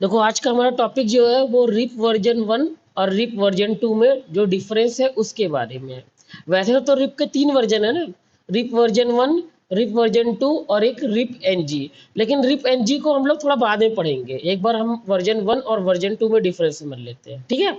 देखो आज का हमारा टॉपिक जो है वो रिप वर्जन 1 और रिप वर्जन 2 में जो डिफरेंस है उसके बारे में है। वैसे तो रिप के 3 वर्जन है ना, रिप वर्जन 1, रिप वर्जन 2 और एक रिप एनजी। लेकिन रिप एनजी को हम लोग थोड़ा बाद में पढ़ेंगे, एक बार हम वर्जन 1 और वर्जन 2 में डिफरेंस समझ लेते हैं, ठीक है।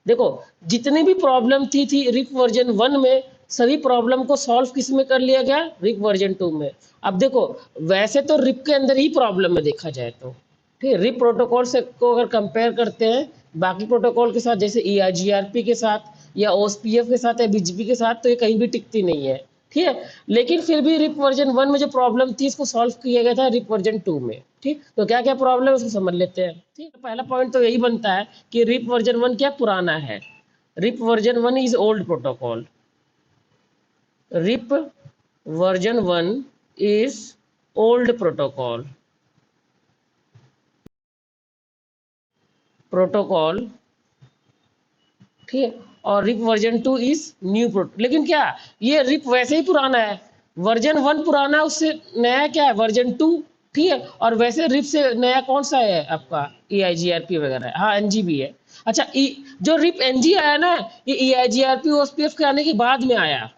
देखो, जितनी भी प्रॉब्लम थी रिप वर्जन 1 में, सभी प्रॉब्लम को सॉल्व किस में कर लिया गया, रिप वर्जन 2 में। अब देखो, वैसे तो रिप के अंदर ही प्रॉब्लम में देखा जाए तो ठीक है, रिप प्रोटोकॉल से को अगर कंपेयर करते हैं बाकी प्रोटोकॉल के साथ, जैसे EIGRP के साथ या OSPF के साथ या BGP के साथ, तो ये कहीं भी टिकती नहीं है, ठीक है। लेकिन फिर भी रिप वर्जन 1 में जो प्रॉब्लम थी इसको सॉल्व किया गया था रिप वर्जन 2 में, ठीक। तो क्या क्या प्रॉब्लम है उसको समझ लेते हैं, ठीक। पहला पॉइंट तो यही बनता है कि रिप वर्जन 1 क्या पुराना है। RIP version 1 is old protocol. RIP version 1 is old protocol, ठीक है। और RIP version 2 is new protocol. लेकिन क्या, ये रिप वैसे ही पुराना है, वर्जन 1 पुराना है, उससे नया क्या है वर्जन 2, ठीक है। और वैसे रिप से नया कौन सा है आपका, EIGRP वगैरह, हाँ NG भी है। अच्छा, जो रिप NG आया ना, ये EIGRP OSPF के आने के बाद में आया,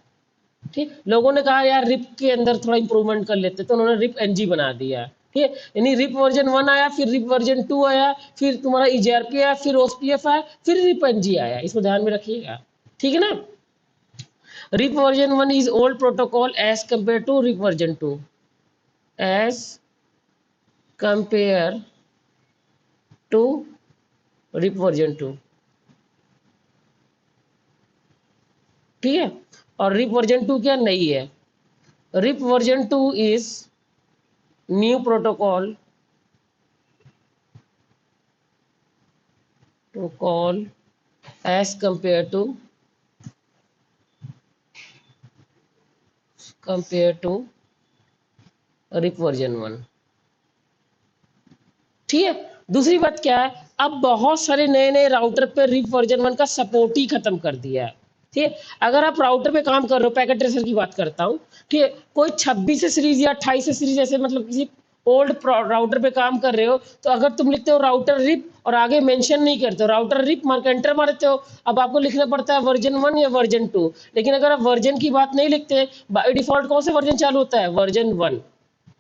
ठीक। लोगों ने कहा यार रिप के अंदर थोड़ा इंप्रूवमेंट कर लेते, तो उन्होंने रिप NG बना दिया, ठीक है। यानी रिप वर्जन 1 आया, फिर रिप वर्जन 2 आया, फिर तुम्हारा EIGRP आया, फिर OSPF आया, फिर रिप NG आया। इसको ध्यान में रखिएगा, ठीक है ना। RIP version 1 is old protocol as compare to RIP version 2, as compare to RIP version 2, ठीक है। और रिप वर्जन 2 क्या नहीं है, RIP version 2 is new protocol to call as compare to RIP version 1, ठीक है। दूसरी बात क्या है, अब बहुत सारे नए नए राउटर पे रिप वर्जन 1 का सपोर्ट ही खत्म कर दिया है, ठीक है। अगर आप राउटर पे काम कर रहे हो, पैकेट ट्रेसर की बात करता हूँ, ठीक है, कोई 26 सीरीज या 28 सीरीज ऐसे, मतलब किसी ओल्ड राउटर पे काम कर रहे हो, तो अगर तुम लिखते हो राउटर रिप और आगे मेंशन नहीं करते हो, राउटर रिप मार के एंटर मारते हो, अब आपको लिखना पड़ता है वर्जन 1 या वर्जन 2। लेकिन अगर आप वर्जन की बात नहीं लिखते, बाय डिफॉल्ट कौन सा वर्जन चालू होता है, वर्जन 1,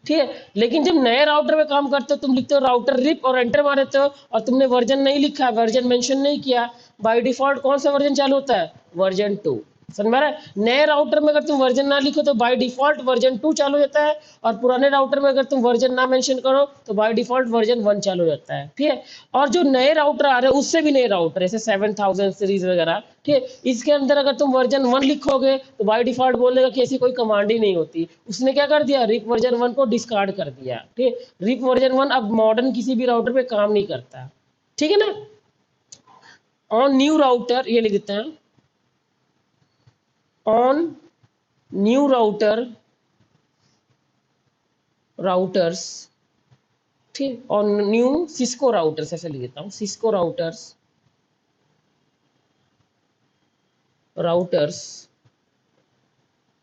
ठीक है। लेकिन जब नए राउटर में काम करते हो, तुम लिखते हो राउटर रिप और एंटर मार देते हो, और तुमने वर्जन नहीं लिखा, वर्जन मेंशन नहीं किया, बाय डिफॉल्ट कौन सा वर्जन चालू होता है, वर्जन 2। समझ में आ रहा है, नए राउटर में अगर तुम वर्जन ना लिखो तो बाय डिफॉल्ट वर्जन 2 चालू हो जाता है, और पुराने राउटर में अगर तुम वर्जन ना मेंशन करो तो बाय डिफॉल्ट वर्जन 1 चालू हो जाता है, ठीक है। और जो नए राउटर आ रहे हैं उससे भी नए राउटर, जैसे 7000 सीरीज वगैरह, ठीक है, इसके अंदर अगर तुम वर्जन 1 लिखोगे तो बाय डिफॉल्ट बोलेगा कि ऐसी कोई कमांड ही नहीं होती। उसने क्या कर दिया, रिप वर्जन 1 को डिस्कार्ड कर दिया, ठीक है। रिप वर्जन 1 अब मॉडर्न किसी भी राउटर पे काम नहीं करता, ठीक है ना। ऑन न्यू राउटर, ये लिख देते हैं, ऑन न्यू राउटर्स, ठीक, और न्यू सिस्को राउटर्स, ऐसे लिख देता हूँ, Cisco routers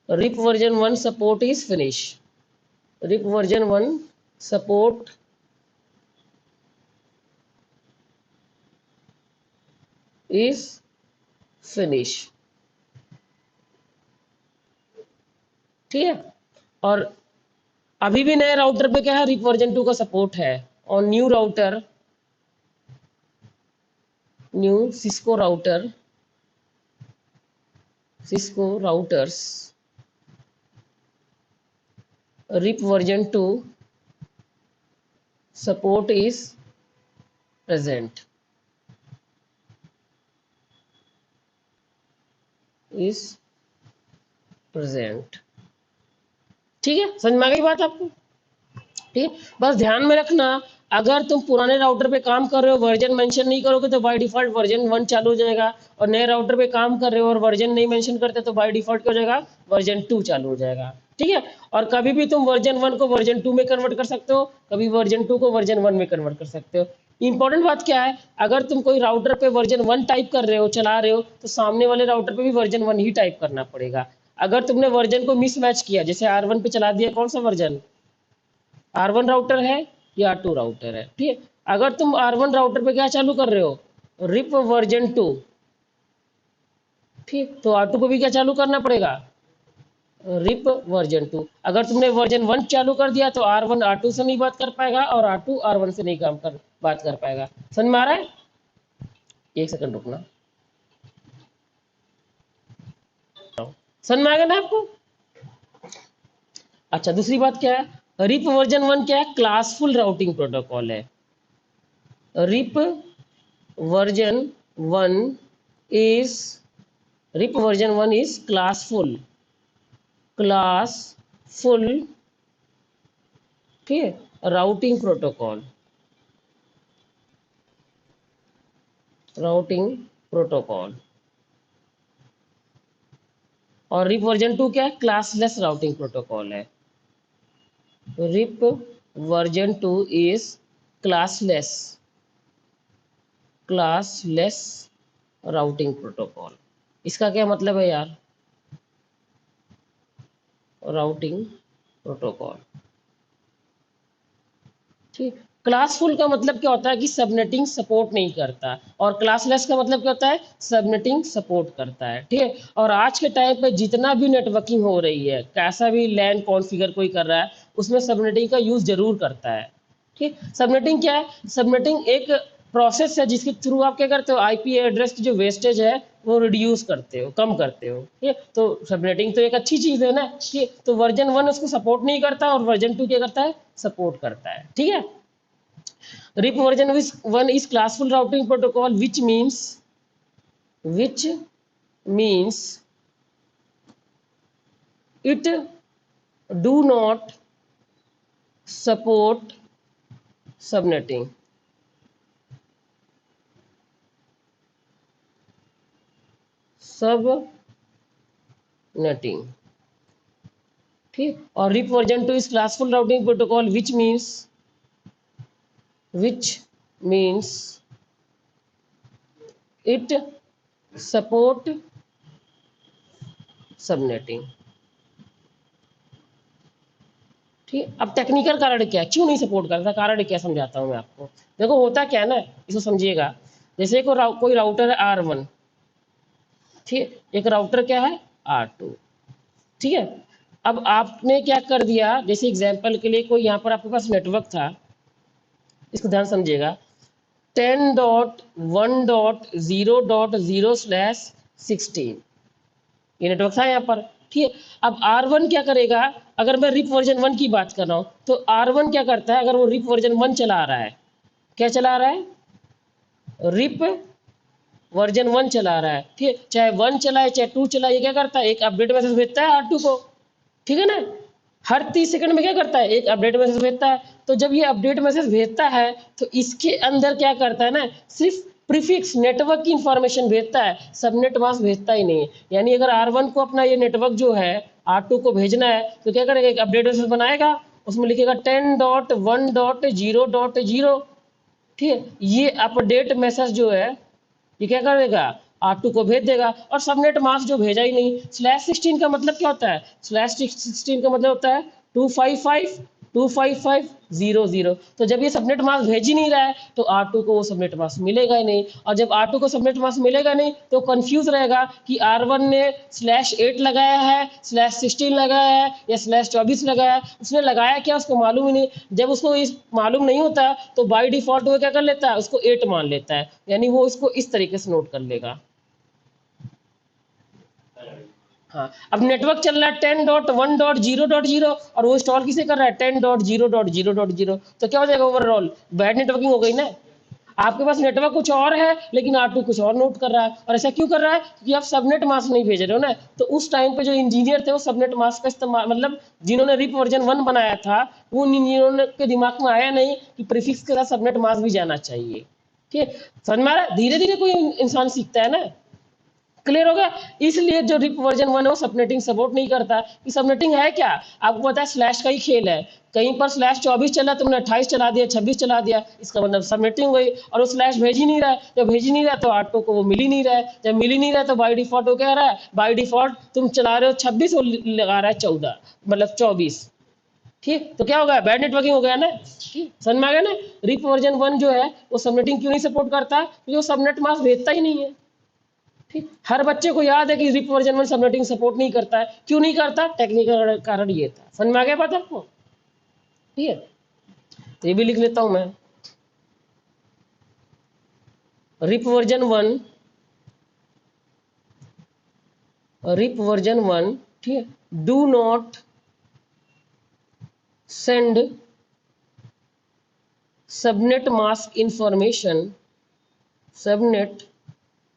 RIP version 1 support is finish, RIP version 1 support is finish, ठीक है। और अभी भी नए राउटर पे क्या है, रिप वर्जन 2 का सपोर्ट है। और new router, new Cisco routers RIP version 2 support is present, is present, ठीक है। समझ में आ गई बात आपको, ठीक है। बस ध्यान में रखना, अगर तुम पुराने राउटर पे काम कर रहे हो, वर्जन मेंशन नहीं करोगे तो बाय डिफॉल्ट वर्जन 1 चालू हो जाएगा, और नए राउटर पे काम कर रहे हो और वर्जन नहीं मेंशन करते तो बाय डिफॉल्ट क्या हो जाएगा, वर्जन 2 चालू हो जाएगा, ठीक है। और कभी भी तुम वर्जन 1 को वर्जन 2 में कन्वर्ट कर सकते हो, कभी वर्जन 2 को वर्जन 1 में कन्वर्ट कर सकते हो। इंपॉर्टेंट बात क्या है, अगर तुम कोई राउटर पे वर्जन 1 टाइप कर रहे हो, चला रहे हो, तो सामने वाले राउटर पे भी वर्जन 1 ही टाइप करना पड़ेगा। अगर तुमने वर्जन को मिसमैच किया, जैसे R1 पे चला दिया, कौन सा वर्जन, R1 राउटर है या R2 राउटर है, ठीक है। अगर तुम R1 राउटर पे क्या चालू कर रहे हो, रिप वर्जन 2, ठीक, तो R2 को भी क्या चालू करना पड़ेगा, रिप वर्जन 2। अगर तुमने वर्जन 1 चालू कर दिया तो R1 R2 से नहीं बात कर पाएगा और R2 R1 से नहीं बात कर पाएगा। समझ में आ रहा है? एक सेकंड रुकना, समझ में आ गया ना आपको? अच्छा, दूसरी बात क्या है, रिप वर्जन 1 क्या है, क्लासफुल राउटिंग प्रोटोकॉल है। RIP version 1 is RIP version 1 is classful, ठीक है, राउटिंग प्रोटोकॉल, और रिप वर्जन 2 क्या है, क्लासलेस राउटिंग प्रोटोकॉल है। RIP version 2 is classless routing protocol. इसका क्या मतलब है यार, राउटिंग प्रोटोकॉल, ठीक। क्लासफुल का मतलब क्या होता है कि सबनेटिंग सपोर्ट नहीं करता, और क्लासलेस का मतलब क्या होता है, सबनेटिंग सपोर्ट करता है, ठीक है। और आज के टाइम पे जितना भी नेटवर्किंग हो रही है, कैसा भी लैन कॉन्फ़िगर कोई कर रहा है, उसमें सबनेटिंग का यूज जरूर करता है, ठीक। सबनेटिंग क्या है, सबनेटिंग एक प्रोसेस है जिसके थ्रू आप क्या करते हो, आईपी एड्रेस की जो वेस्टेज है वो रिड्यूस करते हो, कम करते हो, ठीक है। तो सबनेटिंग तो एक अच्छी चीज है ना, ठीक है। तो वर्जन 1 उसको सपोर्ट नहीं करता और वर्जन 2 क्या करता है, सपोर्ट करता है, ठीक है। RIP version 1 is classful routing protocol, which means it do not support subnetting. ठीक। और RIP version 2 is classful routing protocol, which means it support subnetting, ठीक। अब टेक्निकल कारण क्या है, क्यों नहीं सपोर्ट करता, कारण क्या, समझाता हूँ मैं आपको। देखो होता क्या है ना, इसको समझिएगा। जैसे कोई राउटर है R1, ठीक, एक राउटर क्या है R2, ठीक है। अब आपने क्या कर दिया, जैसे एग्जांपल के लिए कोई यहाँ पर आपके पास नेटवर्क था, इसको ध्यान समझिएगा, 10.1.0.0/16 ये नेटवर्क था यहाँ पर, ठीक है। अब R1 क्या करेगा, अगर मैं रिप वर्जन 1 की बात कर रहा हूँ तो R1 क्या करता है, अगर वो रिप वर्जन 1 चला रहा है, क्या चला रहा है, रिप वर्जन 1 चला रहा है, ठीक है। चाहे 1 चलाए चाहे 2 चलाए, ये क्या करता है, एक अपडेट मैसेज भेजता है R2 को, ठीक है ना। हर 30 सेकंड में क्या करता है, एक अपडेट मैसेज भेजता है। तो जब ये अपडेट मैसेज भेजता है तो इसके अंदर क्या करता है ना, सिर्फ प्रीफिक्स नेटवर्क की इंफॉर्मेशन भेजता है, सबनेट मास्क भेजता ही नहीं है। यानी अगर R1 को अपना ये नेटवर्क जो है R2 को भेजना है तो क्या करेगा, एक अपडेट मैसेज बनाएगा, उसमें लिखेगा 10.1.0.0, ठीक है। ये अपडेट मैसेज जो है ये क्या करेगा, R2 को भेज देगा, और सबनेट मास्क जो भेजा ही नहीं। /16 का मतलब क्या होता है, /16 का मतलब होता है 255.255.0.0। तो जब ये सबनेट मास्क भेज ही नहीं रहा है तो R2 को वो सबनेट मास्क मिलेगा ही नहीं, और जब R2 को सबनेट मास्क मिलेगा नहीं तो कंफ्यूज रहेगा कि R1 ने /8 लगाया है, /16 लगाया है या /24 लगाया है, उसने लगाया क्या उसको मालूम ही नहीं। जब उसको इस मालूम नहीं होता तो बाय डिफॉल्ट वो क्या कर लेता है, उसको 8 मान लेता है, यानी वो इसको इस तरीके से नोट कर लेगा। हाँ, अब नेटवर्क चल रहा है 10.1.0.0 और वो इंस्टॉल किसे कर रहा है, 10.0.0.0, तो क्या हो जाएगा, ओवरऑल बैड नेटवर्किंग हो गई ना। आपके पास नेटवर्क कुछ और है लेकिन R2 कुछ और नोट कर रहा है, और ऐसा क्यों कर रहा है, क्योंकि आप सबनेट मास्क नहीं भेज रहे हो ना। तो उस टाइम पे जो इंजीनियर थे वो सबनेट मास्क का इस्तेमाल, मतलब जिन्होंने रिप वर्जन 1 बनाया था वो इंजीनियरों के दिमाग में आया नहीं कि प्रीफिक्स के साथ सबनेट मास्क भी जाना चाहिए, ठीक है। समझ में आ रहा है, धीरे धीरे कोई इंसान सीखता है ना, क्लियर हो गया। इसलिए जो रिप वर्जन 1 है वो सबनेटिंग सपोर्ट नहीं करता। कि सबनेटिंग है क्या, आपको पता है स्लैश का ही खेल है, कहीं पर /24 चला तुमने 28 चला दिया, 26 चला दिया, इसका मतलब सबनेटिंग हुई, और वो स्लैश भेज ही नहीं रहा है। जब भेज ही नहीं रहा तो R2 को वो मिल ही नहीं रहा है, जब मिल ही नहीं रहा तो बाई डिफॉल्ट वो कह रहा है, बाई डिफॉल्ट तुम चला रहे हो 26 और लगा रहा है 14, मतलब 24, ठीक, तो क्या हो गया, बैड नेटवर्किंग हो गया ना। ठीक, समझ में आ गया ना। रिप वर्जन 1 जो है वो सबनेटिंग क्यों नहीं सपोर्ट करता, क्योंकि वो सबनेट मास्क भेजता ही नहीं है। ठीक, हर बच्चे को याद है कि रिप वर्जन 1 सबनेटिंग सपोर्ट नहीं करता है। क्यों नहीं करता, टेक्निकल कारण ये था। समझ में आ गया बात आपको। ठीक है, तो ये भी लिख लेता हूं मैं। रिप वर्जन 1, रिप वर्जन 1, ठीक है, do not send subnet mask information, subnet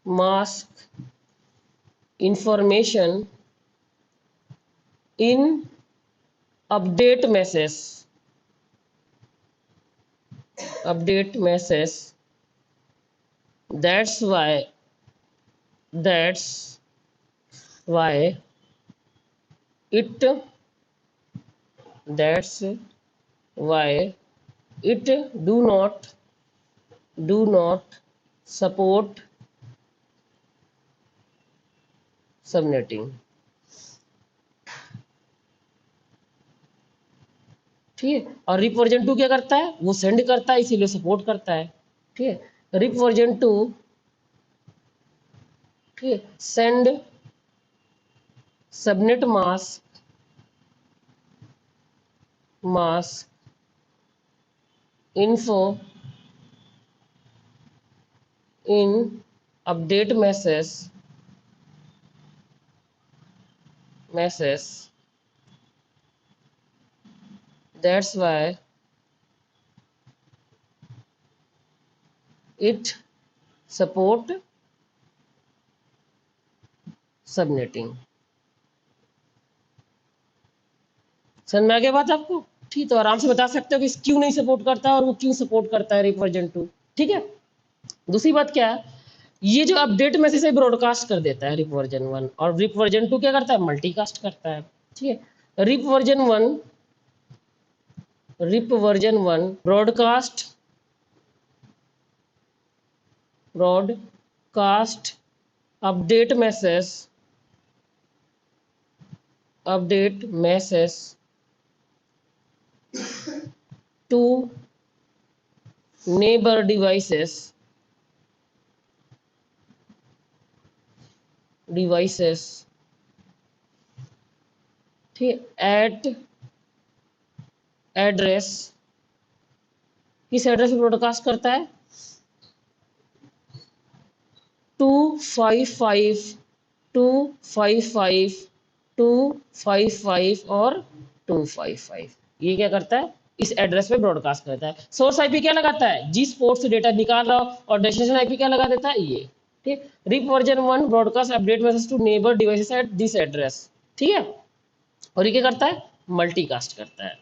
mask information in update message, update message. That's why, that's why it, that's why it do not support subnetting. ठीक है, और रिप वर्जन 2 क्या करता है, वो send करता है, इसीलिए सपोर्ट करता है। ठीक है, रिप वर्जन 2, ठीक है, send subnet mask info in update message, that's why it support subnetting. समझ में आ गया बात आपको। ठीक, तो आराम से बता सकते हो कि क्यों नहीं सपोर्ट करता है और वो क्यों सपोर्ट करता है रिप वर्जन 2। ठीक है, दूसरी बात क्या है, ये जो अपडेट मैसेज से ब्रॉडकास्ट कर देता है रिप वर्जन 1, और रिप वर्जन 2 क्या करता है, मल्टीकास्ट करता है। ठीक है, RIP version 1 broadcast update message to neighbour devices ठीक, एट एड्रेस, किस एड्रेस पे ब्रॉडकास्ट करता है, 255 255 255 और 255, ये क्या करता है, इस एड्रेस पे ब्रॉडकास्ट करता है। सोर्स आईपी क्या लगाता है, जिस पोर्ट से डेटा निकाल रहा हो, और डेस्टिनेशन आईपी क्या लगा देता है, ये। ठीक, RIP version 1 broadcast update message to neighbour devices at this address. ठीक है, और ये क्या करता है, मल्टीकास्ट करता है।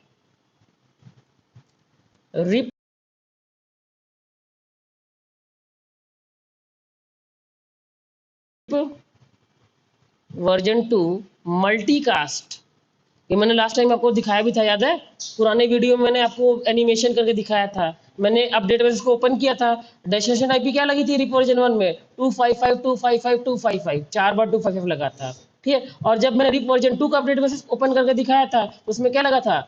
रिप वर्जन 2 मल्टीकास्ट, ये मैंने लास्ट टाइम आपको दिखाया भी था, याद है, पुराने वीडियो में मैंने आपको एनिमेशन करके दिखाया था। मैंने अपडेट मैसेज को ओपन किया था, डेस्टिनेशन आईपी क्या लगी थी रिप वर्जन 1 में, 255 255 255, 4 बार 255 लगा था। ठीक है, और जब मैंने रिप वर्जन 2 का अपडेट मैसेज ओपन करके दिखाया था, उसमें क्या लगा था,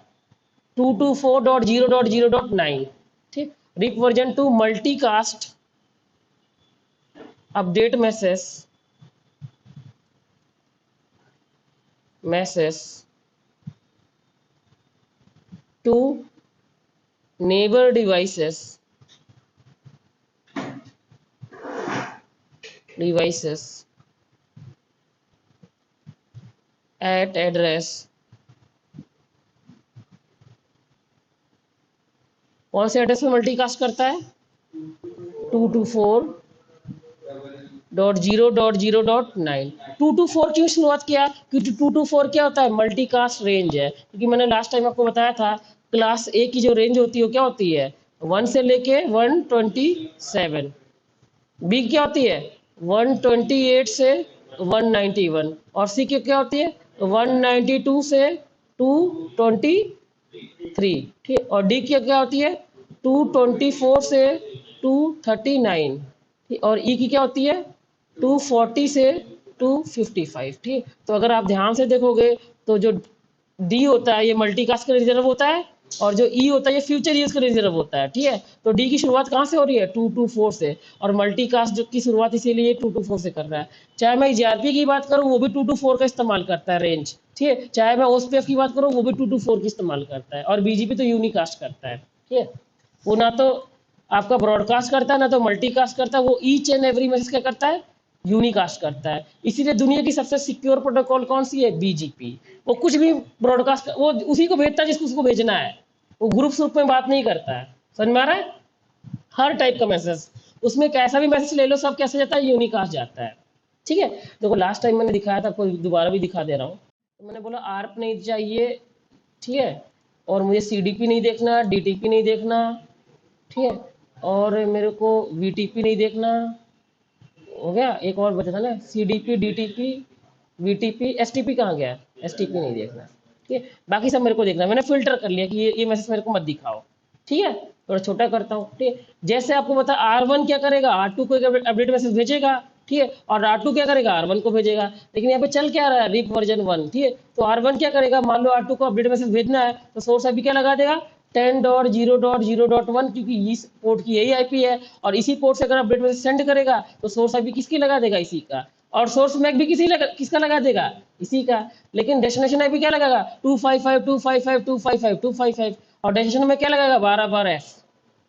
224.0.0.9। ठीक, RIP version 2 multicast update message to neighbor devices at address, कौन से एड्रेस में मल्टीकास्ट करता है, 224.0.0.9। 224 क्यों शुरुआत किया, क्योंकि 224 क्या होता है, मल्टीकास्ट रेंज है। क्योंकि मैंने लास्ट टाइम आपको बताया था, क्लास ए की जो रेंज होती है वो क्या होती है, 1 से लेके 127, बी क्या होती है 128 से 191, और सी की क्या होती है 192 से 223। ठीक, और डी की क्या होती है 224 से 239, ठीक, और ई की क्या होती है 240 से 255। ठीक, तो अगर आप ध्यान से देखोगे तो जो डी होता है ये मल्टीकास्ट का रिजर्व होता है, और जो ई होता है ये फ्यूचर यूज का रिजर्व होता है, ठीक है। तो डी की शुरुआत कहाँ से हो रही है, 224 से, और मल्टीकास्ट जो की शुरुआत इसीलिए 224 से कर रहा है। चाहे मैं जीआरपी की बात करूँ वो भी 224 का इस्तेमाल करता है रेंज, ठीक है। चाहे मैं ओएसपीएफ की बात करूँ वो भी 224 की इस्तेमाल करता है, और बीजीपी तो यूनिकास्ट करता है, ठीक है। वो ना तो आपका ब्रॉडकास्ट करता है ना तो मल्टीकास्ट करता है, वो ईच एंड एवरी मैसेज क्या करता है, यूनिकास्ट करता है। इसीलिए दुनिया की सबसे सिक्योर प्रोटोकॉल कौन सी है, बीजीपी। वो कुछ भी ब्रॉडकास्ट वो उसी को भेजता है जिसको उसको भेजना है, वो ग्रुप में बात नहीं करता है, समझ में आ रहा है। हर टाइप का मैसेज, उसमें कैसा भी मैसेज ले लो सब कैसे जाता है, यूनिकास्ट जाता है, ठीक है। देखो लास्ट टाइम मैंने दिखाया था, कोई दोबारा भी दिखा दे रहा हूँ। तो मैंने बोला आर्प नहीं चाहिए, ठीक है, और मुझे सीडीपी नहीं देखना, डीटीपी नहीं देखना, ठीक है, और मेरे को वीटीपी नहीं देखना, हो गया। एक और बचा था ना, सीडीपी, डीटीपी, वीटीपी, एसटीपी कहाँ गया, एसटीपी नहीं देखना, ठीक है। बाकी सब मेरे को देखना है। मैंने फिल्टर कर लिया कि ये मैसेज मेरे को मत दिखाओ, ठीक है। थोड़ा छोटा करता हूँ, ठीक है। जैसे आपको बता R1 क्या करेगा, R2 को एक अपडेट मैसेज भेजेगा, ठीक है, और R2 क्या करेगा, R1 को भेजेगा। लेकिन यहाँ पे चल क्या रहा है, रिप वर्जन 1, ठीक है। तो R1 क्या करेगा, मान लो R2 को अपडेट मैसेज भेजना है तो सोर्स आईपी क्या लगा देगा, 10.0.0.1, क्योंकि इस पोर्ट की यही आईपी है, और इसी पोर्ट से अगर अपडेट मैसेज सेंड करेगा तो सोर्स आईपी किसकी लगा देगा, इसी का, और सोर्स मैक भी किसका लगा देगा, इसी का। लेकिन डेस्टिनेशन आईपी क्या लगाएगा, 255.255.255.255, और डेस्टिनेशन में क्या लगाएगा, 12/12F,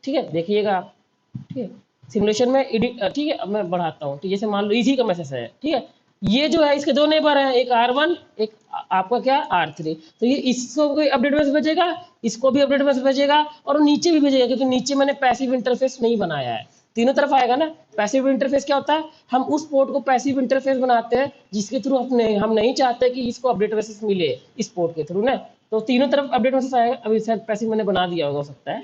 ठीक है। देखिएगा आप, ठीक है। सिमुलेशन में एडिट, ठीक है। अब मैं बढ़ाता हूँ, ठीक है। जैसे मान लो इजी का मैसेज है, ठीक है। ये जो है इसके दो नेबर हैं, एक R1, एक आपका क्या R3। तो ये इसको कोई अपडेट मैसेज भेजेगा, इसको भी अपडेट मैसेज भेजेगा, और नीचे भी भेजेगा, क्योंकि नीचे मैंने पैसिव इंटरफेस नहीं बनाया है, तीनों तरफ आएगा ना। पैसिव इंटरफेस क्या होता है, हम उस पोर्ट को पैसिव इंटरफेस बनाते हैं जिसके थ्रू हम नहीं चाहते कि इसको अपडेट मैसेज मिले इस पोर्ट के थ्रू ना। तो तीनों तरफ अपडेट मैसेज आएगा। अभी शायद पैसिव मैंने बना दिया होगा, हो सकता है,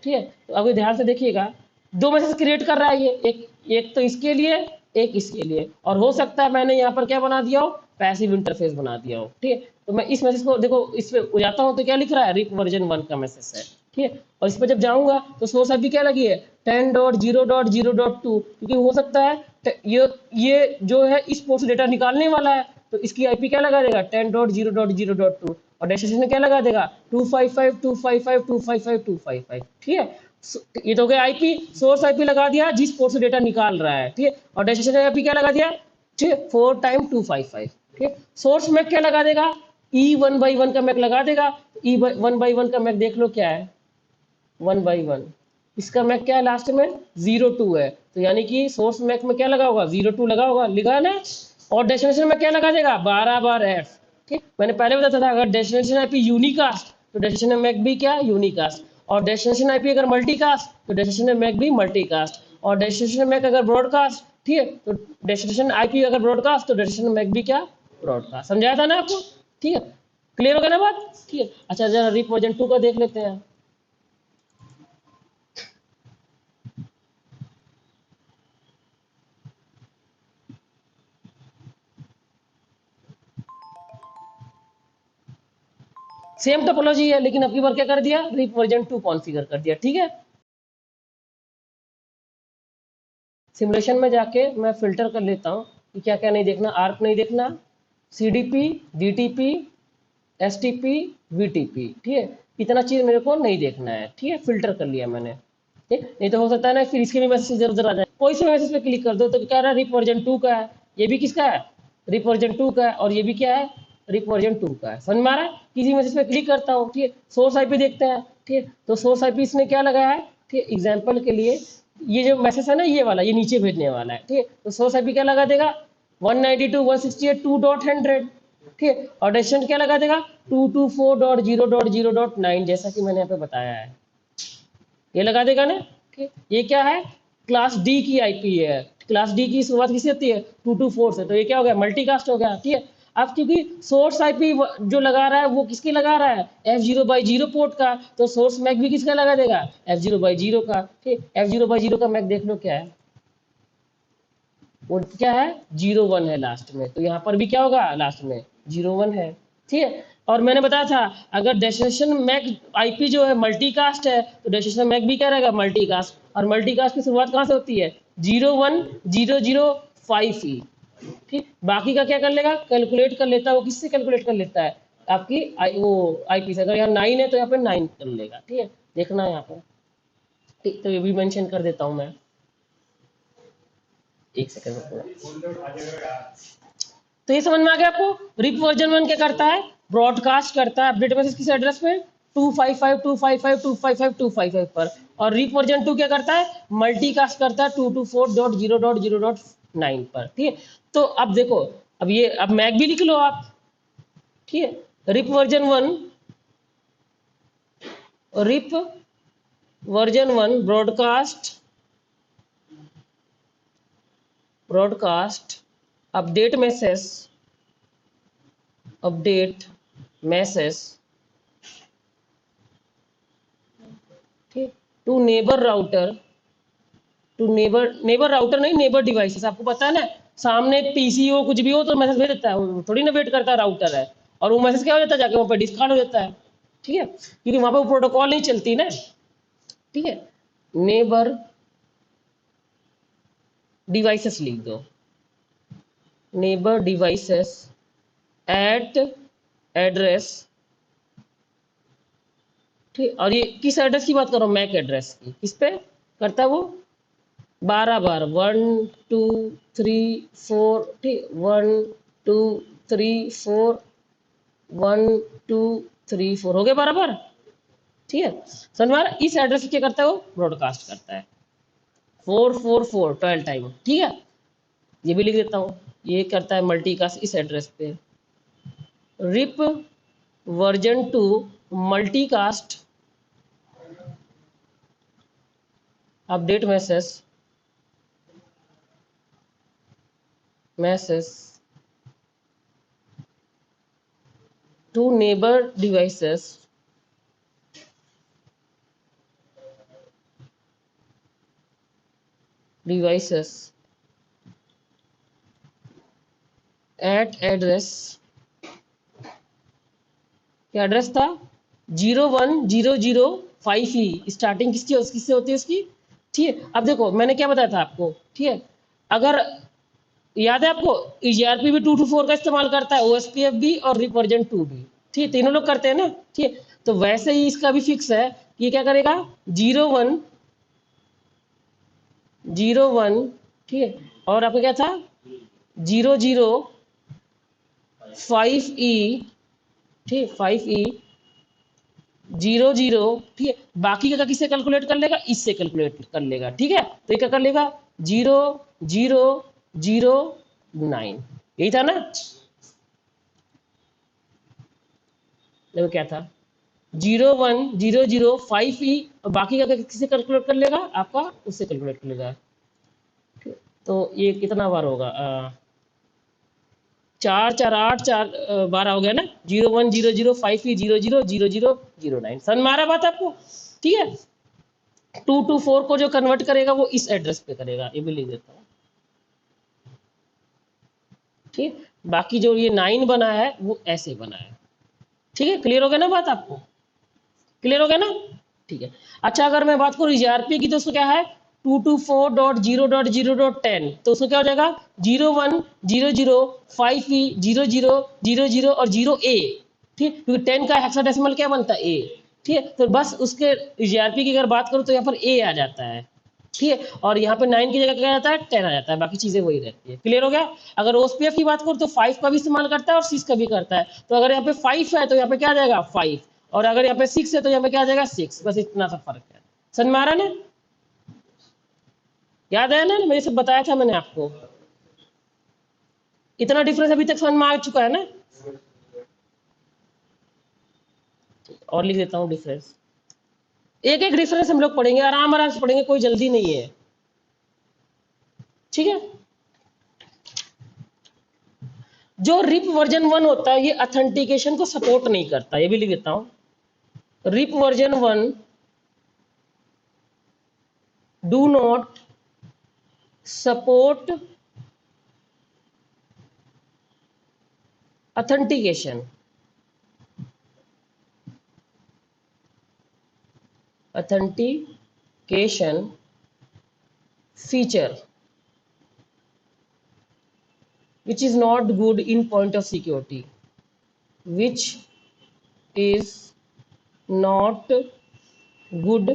ठीक है। तो अभी ध्यान से देखिएगा, दो मैसेज क्रिएट कर रहा है ये, एक तो इसके लिए, एक इसके लिए, और हो सकता है मैंने यहाँ पर क्या बना दिया हो, पैसिव इंटरफेस बना दिया हो, ठीक है। तो मैं इस मैसेज को देखो, इस पे जाता हूँ तो क्या लिख रहा है, रिप वर्जन 1 का मैसेज है, ठीक है। और इस पर जब जाऊंगा तो सोर्स आईपी क्या लगी है, 10.0.0.2, क्योंकि हो सकता है ये जो है इस पोर्ट से डेटा निकालने वाला है, तो इसकी आईपी क्या लगा देगा, 10.0.0.2, और डेस्टिनेशन में क्या लगा देगा, 255.255.255.255, ठीक है। ये तो हो गया आईपी, सोर्स आईपी लगा दिया जिस पोर्ट से डेटा निकाल रहा है, ठीक है। और डेस्टिनेशन आईपी क्या लगा दिया, ठीक है, 4x255, ठीक है। सोर्स मैक क्या लगा देगा, E1/1 का मैक लगा देगा। E1/1 का मैक देख लो क्या है, 1/1, इसका मैक क्या है, लास्ट में 02 है, तो यानी कि सोर्स मैक में क्या लगा होगा, 02 लगा होगा, लिखा है ना। और डेस्टिनेशन में क्या लगा देगा, 12/F, ठीक। मैंने पहले बताया था, अगर डेस्टिनेशन आईपी यूनिकास्ट तो डेस्टिनेशन मैक भी क्या, यूनिकास्ट, और डेस्टिनेशन आईपी अगर मल्टीकास्ट तो डेस्टिनेशन मैक भी मल्टीकास्ट, और डेस्टिनेशन मैक अगर ब्रॉडकास्ट, ठीक है, तो डेस्टिनेशन आईपी अगर ब्रॉडकास्ट तो डेस्टिनेशन मैक भी क्या, ब्रॉडकास्ट। समझाया था ना आपको, ठीक है। क्लियर हो गया ना बात, ठीक है। अच्छा जरा रिप वर्जन 2 का देख लेते हैं। सेम टोपोलॉजी है, लेकिन अब की बार क्या कर दिया, रिप वर्जन 2 कॉन्फ़िगर कर दिया, ठीक है। सिमुलेशन में जाके मैं फिल्टर कर लेता हूँ कि क्या क्या नहीं देखना, आर्प नहीं देखना, सीडीपी, डीटीपी, एसटीपी, वीटीपी, ठीक है। इतना चीज मेरे को नहीं देखना है, ठीक है। फिल्टर कर लिया मैंने, ठीक। नहीं तो हो सकता है ना फिर इसके भी मैसेज इधर उधर आ जाए। कोई से मैसेज पे क्लिक कर दो तो कह रहा है रिप वर्जन 2 का है, ये भी किसका है, रिप वर्जन 2 का है, और ये भी क्या है, रिप वर्जन 2 का है। समझ में आ रहा है। किसी मैसेज पे क्लिक करता हूँ, ठीक है, सोर्स आईपी देखते हैं, ठीक है। तो सोर्स आईपी इसने क्या लगाया है, ठीक है। एग्जाम्पल के लिए ये जो मैसेज है ना, ये वाला, ये नीचे भेजने वाला है, ठीक है। तो सोर्स आईपी क्या लगा देगा, 192.168.2.100, ठीक है। और डेस्टिनेशन क्या लगा देगा, 224.0.0.9, जैसा कि मैंने यहाँ पे बताया है, ये लगा देगा ना, ठीक। ये क्या है, क्लास डी की आईपी है। क्लास डी की शुरुआत किससे होती है, 224 से, तो ये क्या हो गया, मल्टीकास्ट हो गया, ठीक है। अब क्योंकि सोर्स आईपी जो लगा रहा है वो किसकी लगा रहा है, F0/0 पोर्ट का, तो सोर्स मैक भी किसका लगा देगा, F0/0 का, ठीक। F0/0 का मैक देख लो क्या है, वो क्या है, 01 है लास्ट में, तो यहाँ पर भी क्या होगा, लास्ट में 01 है, ठीक है। और मैंने बताया था अगर डेस्टिनेशन मैक आईपी जो है मल्टीकास्ट है तो डेस्टिनेशन मैक भी क्या रहेगा, मल्टीकास्ट, और मल्टीकास्ट की शुरुआत कहाँ से होती है, 01.0.0.5E, ठीक। बाकी का क्या कर लेगा, कैलकुलेट कर लेता है, वो किससे कैलकुलेट कर लेता है, आपकी वो आईपी से, अगर यहाँ 9 है तो यहाँ पे 9 कर लेगा। ठीक है, देखना है यहाँ पे। ठीक, तो ये भी मेंशन कर देता हूँ मैं, एक सेकंड में। तो ये समझ में आ गया आपको। रिप वर्जन 1 क्या करता है, ब्रॉडकास्ट करता है अपडेट मैसेज किस एड्रेस पे, 255.255.255.255 पर। और रिप वर्जन 2 क्या करता है, मल्टीकास्ट करता है 224.0.0.9 पर। ठीक है, तो अब देखो, अब ये अब मैक भी लिख लो आप। ठीक है, RIP version 1 broadcast update message ठीक, टू नेबर राउटर नहीं, नेबर डिवाइसेस। आपको पता है ना, सामने पीसी हो कुछ भी हो तो मैसेज भेज देता है, वो थोड़ी ना वेट करता है राउटर है। और वो मैसेज क्या हो जाता है, जाके वहाँ पे डिस्कार्ड हो जाता है। ठीक है, क्योंकि वहाँ पे वो प्रोटोकॉल नहीं चलती ना। ठीक है, नेबर डिवाइसेस लिख दो, नेबर डिवाइसेस एट एड्रेस। ठीक, और ये किस एड्रेस की बात कर रहा हूँ, मैक एड्रेस की। किस पे करता है वो, 12 बार, 1 2 3 4। ठीक, 1 2 3 4, 1 2 3 4 हो गए 12 बार। ठीक है, समझ में आ रहा है? इस एड्रेस क्या करता है, वो ब्रॉडकास्ट करता है 444 12 टाइम। ठीक है, ये भी लिख देता हूँ, ये करता है मल्टीकास्ट इस एड्रेस पे। RIP version 2 multicast update message to neighbour devices at address. क्या एड्रेस था, 01005E स्टार्टिंग किससे होती है उसकी। ठीक है, अब देखो मैंने क्या बताया था आपको। ठीक है, अगर याद है आपको, ERP भी 224 का इस्तेमाल करता है, OSPF भी और रिप वर्जन 2 भी। ठीक है, तीनों लोग करते हैं ना। ठीक है, तो वैसे ही इसका भी फिक्स है कि ये क्या करेगा, 0101। ठीक है, और आपका क्या था, 005E। ठीक, 5E 00। ठीक है, बाकी का किससे कैलकुलेट कर लेगा, इससे कैलकुलेट कर लेगा। ठीक है, तो ये क्या कर लेगा, 0009। यही था ना, देखो क्या था, 01005E, और बाकी का किससे कैलकुलेट कर लेगा, आपका उससे कैलकुलेट कर लेगा। ठीक, तो ये कितना बार होगा, 4 4 8 4 12 हो गया ना, 010005E 000009। समझ में आ रहा बात आपको। ठीक है, 224 को जो कन्वर्ट करेगा वो इस एड्रेस पे करेगा, ये भी लिख देता हूँ। ठीक, बाकी जो ये 9 बना है वो ऐसे बना है। ठीक है, क्लियर हो गया ना बात आपको, क्लियर हो गया ना। ठीक है, अच्छा अगर मैं बात करूँ ERP की, तो उसको क्या है, 224.0.0.10। तो उसको क्या हो जाएगा, 010005E 0000 और 0A। ठीक, क्योंकि 10 का हेक्साडेसिमल क्या बनता है, A। ठीक है, तो बस उसके ERP की अगर बात करूँ तो यहाँ पर A आ जाता है। ठीक है, और यहाँ पे 9 की जगह क्या आ जाता है, 10 आ जाता है, बाकी चीजें वही रहती है। क्लियर हो गया। अगर OSPF की बात करूँ तो 5 का भी इस्तेमाल करता है और 6 का भी करता है। तो अगर यहाँ पे 5 है तो यहाँ पे क्या आ जाएगा 5, और अगर यहाँ पे 6 है तो यहाँ पे क्या आ जाएगा 6। बस इतना सा फर्क है। समझ में आ रहा है ना, याद है ना, मैंने सब बताया था मैंने आपको। इतना डिफरेंस अभी तक समझ में आ चुका है ना। और लिख देता हूँ डिफरेंस, एक एक डिफरेंस हम लोग पढ़ेंगे, आराम आराम से पढ़ेंगे, कोई जल्दी नहीं है। ठीक है, जो रिप वर्जन 1 होता है ये ऑथेंटिकेशन को सपोर्ट नहीं करता, ये भी लिख देता हूं। RIP version 1 do not support authentication feature which is not good in point of security, which is not good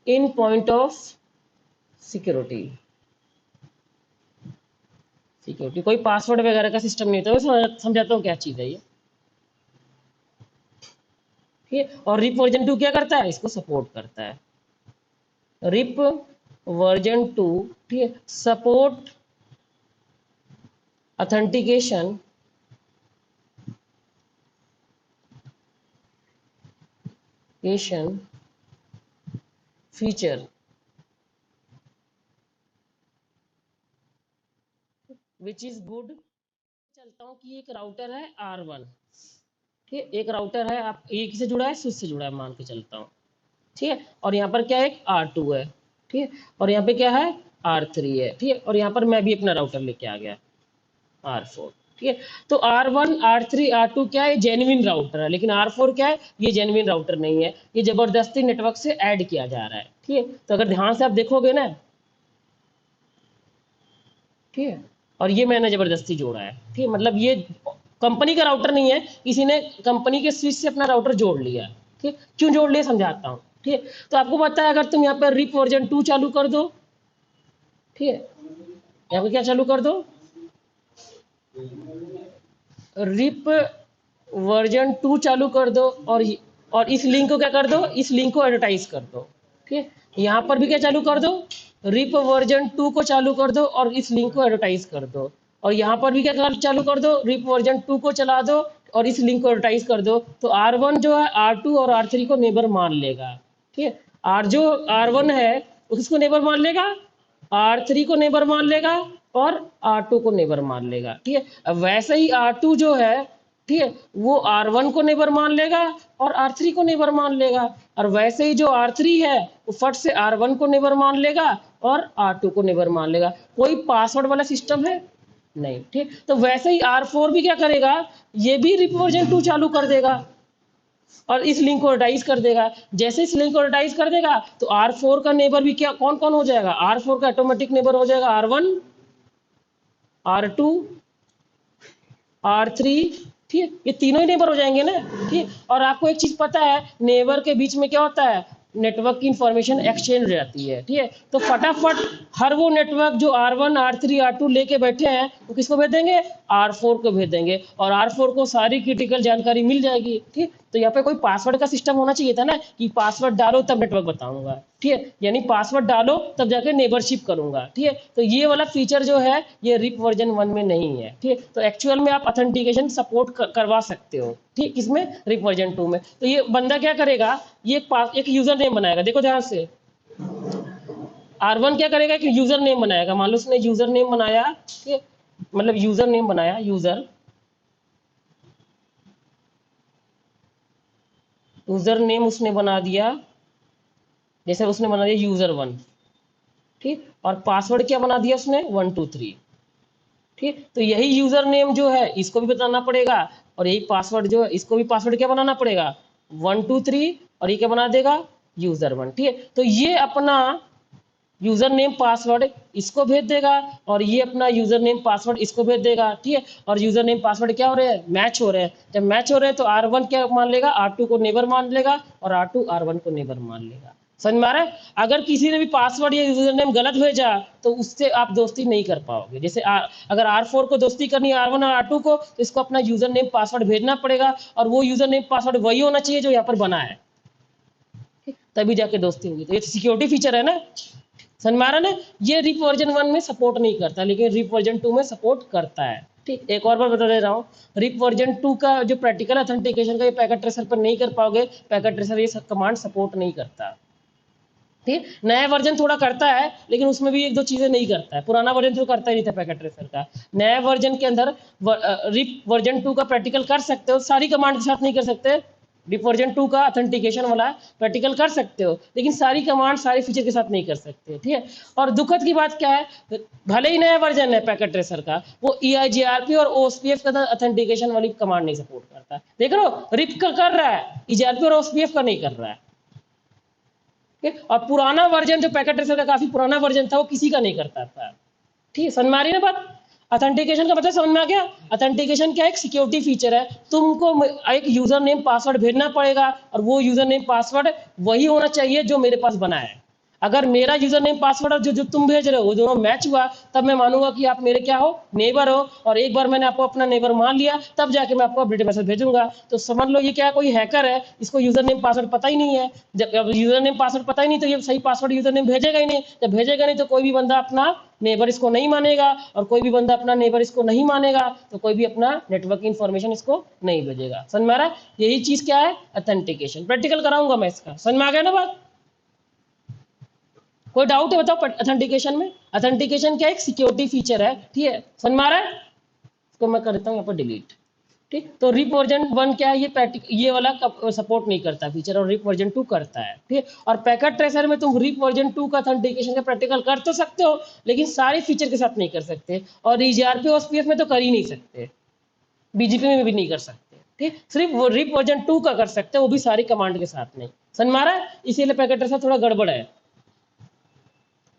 in point of security. Security कोई पासवर्ड वगैरह का सिस्टम नहीं होता, मैं समझाता हूँ क्या चीज़ है ये। ठीक है, और रिप वर्जन 2 क्या करता है, इसको सपोर्ट करता है। रिप वर्जन 2, ठीक है, support authentication feature which is good. चलता हूँ कि एक राउटर है R1, ठीक है, एक राउटर है, आप एक से जुड़ा है, स्विच से जुड़ा है, मान के चलता हूँ, ठीक है, और यहाँ पर क्या है, एक R2 है, ठीक है, और यहाँ पे क्या है, R3 है, ठीक है, और यहाँ पर मैं भी अपना राउटर लेके आ गया R4, ठीक है। तो R1, R3, R2 क्या है, जेन्युइन राउटर है, लेकिन R4 क्या है, ये जेन्युइन राउटर नहीं है, ये जबरदस्ती नेटवर्क से ऐड किया जा रहा है, ठीक है। तो अगर ध्यान से आप देखोगे ना, ठीक है, और ये मैंने जबरदस्ती जोड़ा है, ठीक है, मतलब ये कंपनी का राउटर नहीं है, किसी ने कंपनी के स्विच से अपना राउटर जोड़ लिया, ठीक है। क्यों जोड़ लिया समझाता हूँ, ठीक है। तो आपको पता है, अगर तुम यहाँ पर रिप वर्जन 2 चालू कर दो, ठीक है, यहाँ पे क्या चालू कर दो, रिप वर्जन 2 चालू कर दो, और इस लिंक को क्या कर दो, इस लिंक को एडवर्टाइज कर दो, ठीक है। यहाँ पर भी क्या चालू कर दो, रिप वर्जन 2 को चालू कर दो और इस लिंक को एडवर्टाइज कर दो, और यहाँ पर भी क्या चालू कर दो, रिप वर्जन 2 को चला दो और इस लिंक को एडवर्टाइज कर दो। तो R1 जो है R2 और R3 को नेबर मान लेगा, ठीक है। जो R1 है उसको नेबर मान लेगा, R3 को नेबर मान लेगा और R2 को नेबर मान लेगा, ठीक है। अब वैसे ही R2 जो है, ठीक है, वो R1 को नेबर मान लेगा और R3 को नेबर मान लेगा, और वैसे ही जो R3 है वो फट से R1 को नेबर मान लेगा और R2 को नेबर मान लेगा। कोई पासवर्ड वाला सिस्टम है नहीं, ठीक। तो वैसे ही R4 भी क्या करेगा, ये भी रिप वर्जन 2 चालू कर देगा और इस लिंक को एडवर्टाइज कर देगा। जैसे इस लिंक को एडवर्टाइज कर देगा तो R4 का नेबर भी क्या कौन कौन हो जाएगा, R4 का ऑटोमेटिक नेबर हो जाएगा R1, R2, R3, ठीक है, ये तीनों ही नेबर हो जाएंगे ना, ठीक। और आपको एक चीज पता है, नेबर के बीच में क्या होता है, नेटवर्क की इंफॉर्मेशन एक्सचेंज रहती है, ठीक है। तो फटाफट हर वो नेटवर्क जो R1, R3, R2 लेके बैठे हैं वो किसको भेज देंगे, R4 को भेज देंगे, और R4 को सारी क्रिटिकल जानकारी मिल जाएगी, ठीक। तो यहाँ पे कोई पासवर्ड का सिस्टम होना चाहिए था ना, कि पासवर्ड डालो तब नेटवर्क बताऊंगा, ठीक है, यानी पासवर्ड डालो तब जाके नेबरशिप करूंगा, ठीक है। तो ये वाला फीचर जो है ये रिप वर्जन 1 में नहीं है, ठीक है। तो एक्चुअल में आप ऑथेंटिकेशन सपोर्ट करवा सकते हो, ठीक, किसमें, रिप वर्जन 2 में। तो ये बंदा क्या करेगा, ये एक यूजर नेम बनाएगा, देखो ध्यान से, R1 क्या करेगा कि यूजर नेम बनाएगा, मान लो उसने यूजर नेम बनाया, ठीक है, मतलब यूजर नेम बनाया, यूजर नेम उसने बना दिया, जैसे उसने बना दिया user1, ठीक, और पासवर्ड क्या बना दिया उसने 1 2 3, ठीक। तो यही यूजर नेम जो है इसको भी बताना पड़ेगा, और यही पासवर्ड जो है इसको भी पासवर्ड क्या बनाना पड़ेगा 1 2 3, और ये क्या बना देगा user1, ठीक है। तो ये अपना यूजर नेम पासवर्ड इसको भेज देगा और ये अपना यूजर नेम पासवर्ड इसको भेज देगा, ठीक है। और यूजर नेम पासवर्ड क्या हो रहे हैं, मैच हो रहे हैं। जब मैच हो रहे हैं तो R1 क्या मान लेगा, R2 को नेबर मान लेगा और R2 R1 को नेबर मान लेगा। समझ में आ रहा है। अगर किसी ने भी पासवर्ड या यूजर नेम गलत भेजा तो उससे आप दोस्ती नहीं कर पाओगे। जैसे अगर R4 को दोस्ती करनी है R1 और R2 को, तो इसको अपना यूजर नेम पासवर्ड भेजना पड़ेगा, और वो यूजर नेम पासवर्ड वही होना चाहिए जो यहाँ पर बना है, तभी जाके दोस्ती होगी। तो ये सिक्योरिटी फीचर है ना, समझ में आ रहा ना। ये रिप वर्जन 1 में सपोर्ट नहीं करता, लेकिन रिप वर्जन 2 में सपोर्ट करता है, ठीक। एक और बार बता दे रहा हूँ, रिप वर्जन 2 का जो प्रैक्टिकल ऑथेंटिकेशन का ये पैकेट ट्रेसर पर नहीं कर पाओगे, पैकेट ट्रेसर ये कमांड सपोर्ट नहीं करता, ठीक। नया वर्जन थोड़ा करता है, लेकिन उसमें भी एक दो चीजें नहीं करता है। पुराना वर्जन तो करता ही नहीं था पैकेट ट्रेसर का। नया वर्जन के अंदर रिप वर्जन 2 का प्रैक्टिकल कर सकते हो, सारी कमांड के साथ नहीं कर सकते। रिप वर्जन 2 का ऑथेंटिकेशन वाला प्रैक्टिकल कर सकते हो, लेकिन सारी कमांड सारी फीचर के साथ नहीं कर सकते, ठीक है। और दुखद की बात क्या है, भले ही नया वर्जन है पैकेट ट्रेसर का, वो EIGRP और OSPF का ऑथेंटिकेशन वाली कमांड नहीं सपोर्ट करता। देख लो, रिप का कर रहा है, EIGRP और OSPF का नहीं कर रहा है, और पुराना वर्जन जो पैकेट ट्रेसर का काफी पुराना वर्जन था वो किसी का नहीं करता था, ठीक है। समझ में आ रही ना बात। ऑथेंटिकेशन का मतलब समझ में आ गया? ऑथेंटिकेशन क्या है? एक सिक्योरिटी फीचर है। तुमको एक यूजर नेम पासवर्ड भेजना पड़ेगा और वो यूजर नेम पासवर्ड वही होना चाहिए जो मेरे पास बना है। अगर मेरा यूजर नेम पासवर्ड और जो जो तुम भेज रहे हो वो दोनों मैच हुआ, तब मैं मानूंगा कि आप मेरे क्या हो, नेबर हो। और एक बार मैंने आपको अपना नेबर मान लिया, तब जाके मैं आपको अपडेट मैसेज भेजूंगा। तो समझ लो ये क्या, कोई हैकर है, इसको यूजर नेम पासवर्ड पता ही नहीं है। जब यूजर नेम पासवर्ड पता ही नहीं, तो ये सही पासवर्ड यूजर नेम भेजेगा ही नहीं। जब भेजेगा नहीं तो कोई भी बंदा अपना नेबर इसको नहीं मानेगा, और कोई भी बंदा अपना नेबर इसको नहीं मानेगा तो कोई भी अपना नेटवर्क इन्फॉर्मेशन इसको नहीं भेजेगा। समझ में आ रहा है? यही चीज क्या है? ऑथेंटिकेशन। प्रैक्टिकल कराऊंगा मैं इसका। समझ में आ गया ना बात? कोई डाउट है बताओ ऑथेंटिकेशन में? ऑथेंटिकेशन क्या एक सिक्योरिटी फीचर है, ठीक है? समझ में आ रहा है? इसको मैं कर देता हूँ यहाँ पर डिलीट। ठीक, तो रिप वर्जन 1 क्या है? ये वाला सपोर्ट नहीं करता फीचर, और रिप वर्जन 2 करता है। ठीक है, और पैकेट ट्रेसर में तुम रिप वर्जन 2 का ऑथेंटिकेशन का प्रैक्टिकल कर तो सकते हो, लेकिन सारे फीचर के साथ नहीं कर सकते, और ईजीआरपी ओएसपीएफ में तो कर ही नहीं सकते, बीजीपी में भी नहीं कर सकते। ठीक, सिर्फ वो रिप वर्जन 2 का कर सकते हैं, वो भी सारी कमांड के साथ नहीं। समझ में आ रहा है? इसीलिए पैकेट ट्रेसर थोड़ा गड़बड़ है।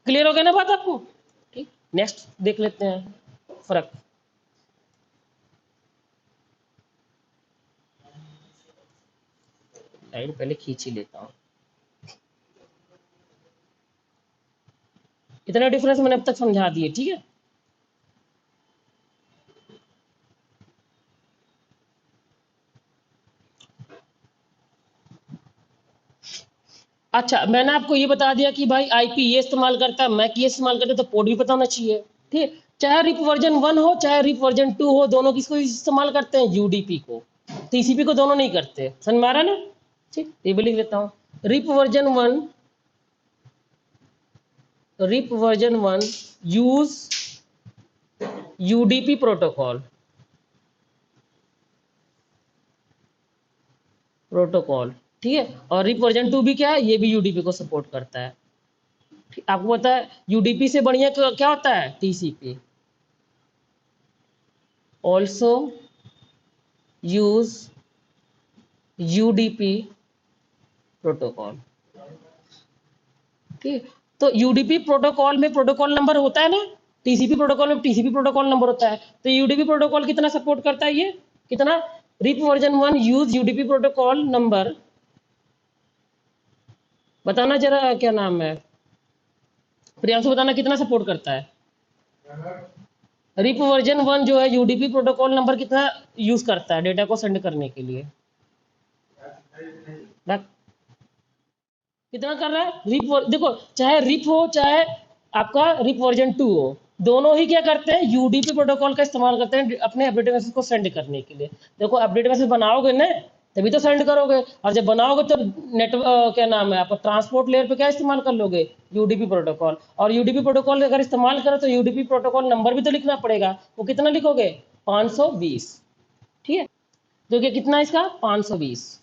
क्लियर हो गया ना बात आपको? ठीक, नेक्स्ट देख लेते हैं फर्क। लाइन पहले खींच ही लेता हूँ। इतना डिफरेंस मैंने अब तक समझा दिए, ठीक है? अच्छा, मैंने आपको ये बता दिया कि भाई आईपी ये इस्तेमाल करता है, मैक ये इस्तेमाल करता है, तो पोर्ट भी पता होना चाहिए। ठीक, चाहे रिप वर्जन 1 हो चाहे रिप वर्जन 2 हो, दोनों किसको इस्तेमाल करते हैं? यूडीपी को। टीसीपी को दोनों नहीं करते। समझ में आ रहा है ना? ठीक, ये भी लिख लेता हूँ। RIP version 1, RIP version 1 use UDP protocol, ठीक है? और रिप वर्जन 2 भी क्या है? ये भी यूडीपी को सपोर्ट करता है। आपको पता है यूडीपी से बढ़िया क्या होता है? TCP. Also use UDP protocol. ठीक, तो यूडीपी प्रोटोकॉल में प्रोटोकॉल नंबर होता है ना, टीसीपी प्रोटोकॉल में टीसीपी प्रोटोकॉल नंबर होता है। तो यूडीपी प्रोटोकॉल कितना सपोर्ट करता है? ये कितना? RIP version 1 use UDP protocol number, बताना जरा क्या नाम है, प्रियांशु बताना कितना सपोर्ट करता है? रिप वर्जन 1 जो है यूडीपी प्रोटोकॉल नंबर कितना यूज करता है डेटा को सेंड करने के लिए? कितना कर रहा है? देखो, चाहे रिप हो चाहे आपका रिप वर्जन 2 हो, दोनों ही क्या करते हैं? यूडीपी प्रोटोकॉल का इस्तेमाल करते हैं अपने अपडेट मैसेज को सेंड करने के लिए। देखो, अपडेट मैसेज बनाओगे ना तभी तो सेंड करोगे, और जब बनाओगे तो क्या नाम है आपका, ट्रांसपोर्ट लेयर पे क्या इस्तेमाल कर लोगे? UDP protocol. और यूडीपी प्रोटोकॉल अगर इस्तेमाल करो तो यूडीपी प्रोटोकॉल नंबर भी तो लिखना पड़ेगा। वो कितना लिखोगे? 520। ठीक है, तो क्या कितना इसका? 520।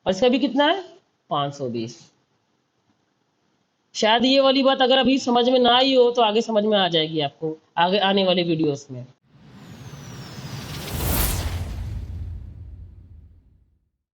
और इसका भी कितना है? 520। शायद ये वाली बात अगर अभी समझ में ना आई हो तो आगे समझ में आ जाएगी आपको, आगे आने वाले वीडियोस में।